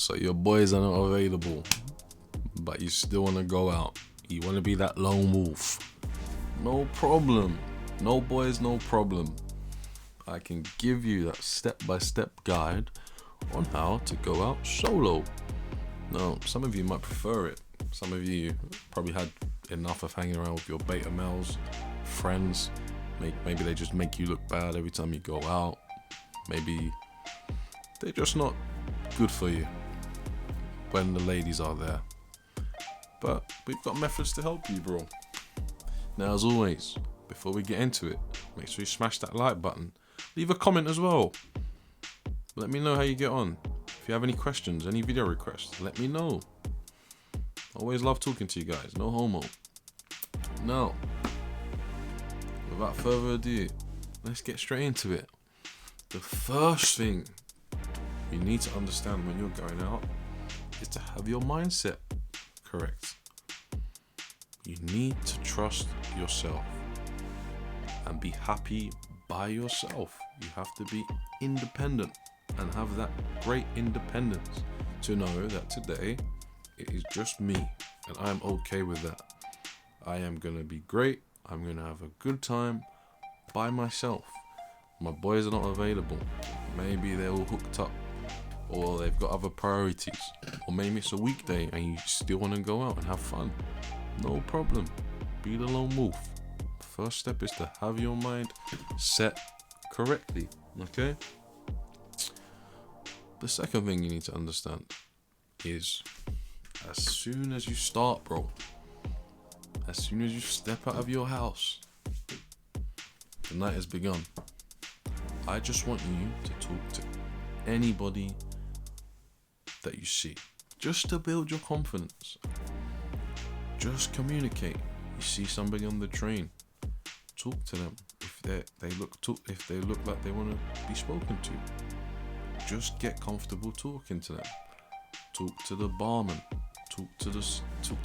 So your boys are not available, but you still want to go out. You want to be that lone wolf. No problem. No boys, no problem. I can give you that step-by-step guide on how to go out solo. Now, some of you might prefer it. Some of you probably had enough of hanging around with your beta males, friends. Maybe they just make you look bad every time you go out. Maybe they're just not good for you when the ladies are there. But we've got methods to help you, bro. Now, as always, before we get into it, make sure you smash that like button. Leave a comment as well. Let me know how you get on. If you have any questions, any video requests, let me know. Always love talking to you guys. No homo. Now, without further ado, let's get straight into it. The first thing you need to understand when you're going out is to have your mindset correct. You need to trust yourself and be happy by yourself. You have to be independent and have that great independence to know that today it is just me and I'm okay with that. I am going to be great. I'm going to have a good time by myself. My boys are not available. Maybe they're all hooked up, or they've got other priorities, or maybe it's a weekday and you still want to go out and have fun. No problem. Be the lone wolf. First step is to have your mind set correctly. Okay? The second thing you need to understand is as soon as you start, bro, as soon as you step out of your house, the night has begun. I just want you to talk to anybody that you see, just to build your confidence. Just communicate. You see somebody on the train, talk to them. If they look like they want to be spoken to, just get comfortable talking to them. Talk to the barman. Talk to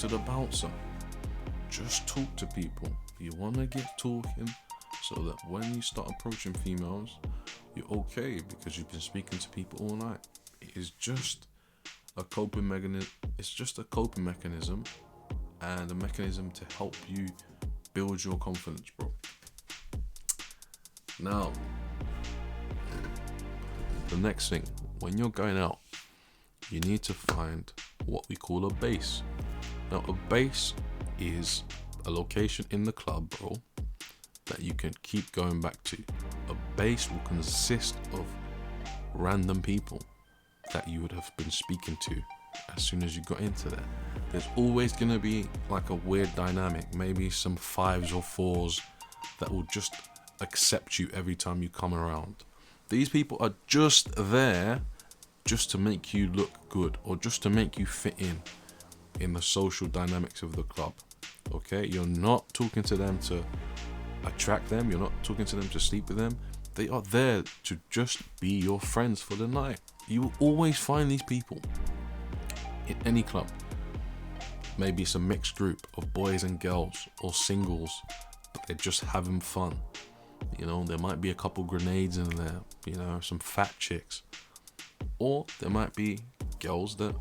the bouncer. Just talk to people. You want to get talking so that when you start approaching females, you're okay because you've been speaking to people all night. It is just a coping mechanism. It's just a coping mechanism and a mechanism to help you build your confidence, bro. Now, the next thing, when you're going out, you need to find what we call a base. Now, a base is a location in the club, bro, that you can keep going back to. A base will consist of random people that you would have been speaking to as soon as you got into there. There's always going to be like a weird dynamic, maybe some 5s or 4s that will just accept you every time you come around. These people are just there just to make you look good or just to make you fit in the social dynamics of the club. Okay, you're not talking to them to attract them, you're not talking to them to sleep with them. They are there to just be your friends for the night. You will always find these people in any club. Maybe it's a mixed group of boys and girls or singles, but they're just having fun. You know, there might be a couple grenades in there, you know, some fat chicks. Or there might be girls that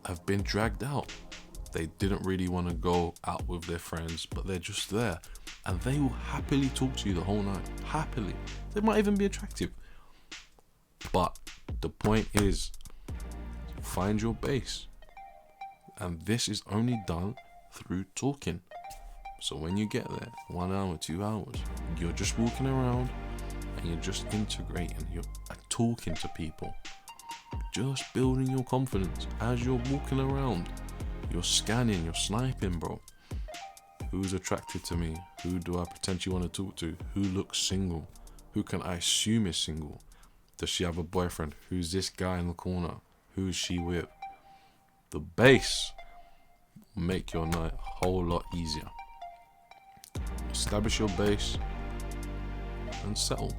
have been dragged out. They didn't really want to go out with their friends, but they're just there. And they will happily talk to you the whole night. Happily. They might even be attractive. But the point is, find your base. And this is only done through talking. So when you get there, 1 hour, 2 hours, you're just walking around and you're just integrating. You're talking to people. Just building your confidence as you're walking around. You're scanning, you're sniping, bro. Who's attracted to me? Who do I potentially want to talk to? Who looks single? Who can I assume is single? Does she have a boyfriend? Who's this guy in the corner? Who is she with? The base will make your night a whole lot easier. Establish your base and settle.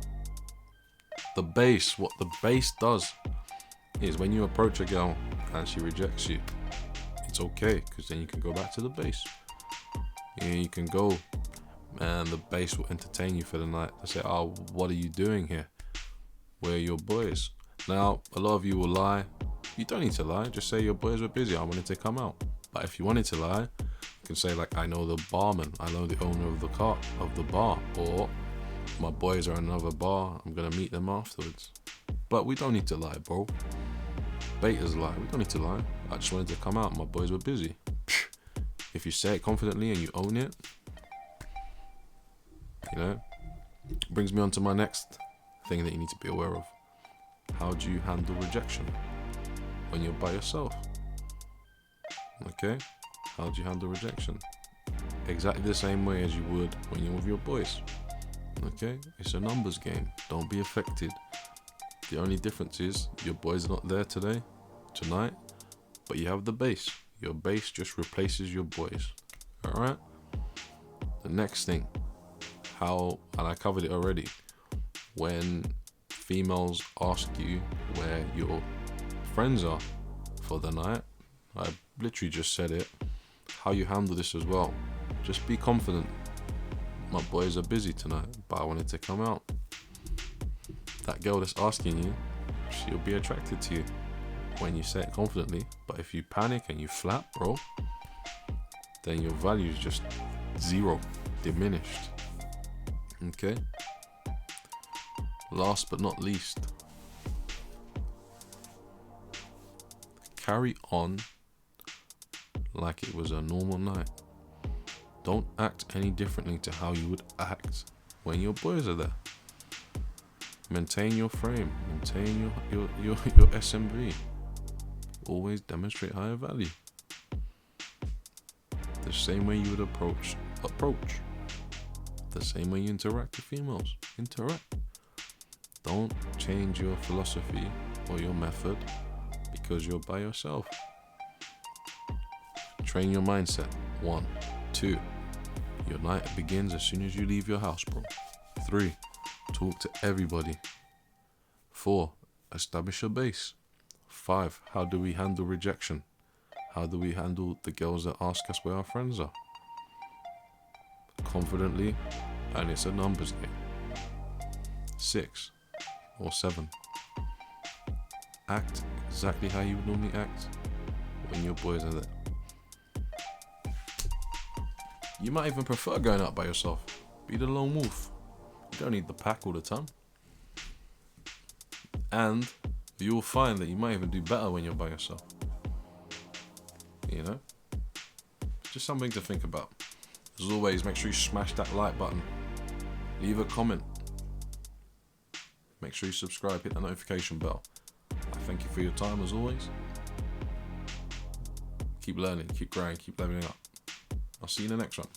The base, what the base does is when you approach a girl and she rejects you, it's okay, because then you can go back to the base. You can go and the base will entertain you for the night. They say, oh, what are you doing here? Where are your boys? Now, a lot of you will lie. You don't need to lie. Just say your boys were busy. I wanted to come out. But if you wanted to lie, you can say like, I know the barman. I know the owner of the bar. Or my boys are in another bar. I'm going to meet them afterwards. But we don't need to lie, bro. Betas lie. We don't need to lie. I just wanted to come out. My boys were busy. If you say it confidently and you own it, brings me on to my next thing that you need to be aware of. How do you handle rejection when you're by yourself? Okay? How do you handle rejection? Exactly the same way as you would when you're with your boys. Okay? It's a numbers game. Don't be affected. The only difference is your boys are not there tonight, but you have the base. Your base just replaces your boys. Alright? The next thing, and I covered it already, when females ask you where your friends are for the night, I literally just said it, how you handle this as well. Just be confident. My boys are busy tonight, but I wanted to come out. That girl that's asking you, she'll be attracted to you when you say it confidently. But if you panic and you flap, bro, then your value is just zero, diminished. Okay? Last but not least, carry on like it was a normal night. Don't act any differently to how you would act when your boys are there. Maintain your frame, maintain your SMV. Always demonstrate higher value. The same way you would approach. The same way you interact with females, interact. Don't change your philosophy or your method because you're by yourself. Train your mindset. 1, 2. Your night begins as soon as you leave your house, bro. 3. Talk to everybody. 4. Establish a base. 5. How do we handle rejection? How do we handle the girls that ask us where our friends are? Confidently, and it's a numbers game. 6 or 7. Act exactly how you would normally act when your boys are there. You might even prefer going out by yourself. Be the lone wolf. You don't need the pack all the time. And you'll find that you might even do better when you're by yourself. Just something to think about. As always, make sure you smash that like button. Leave a comment. Make sure you subscribe, hit the notification bell. I thank you for your time as always. Keep learning, keep growing, keep leveling up. I'll see you in the next one.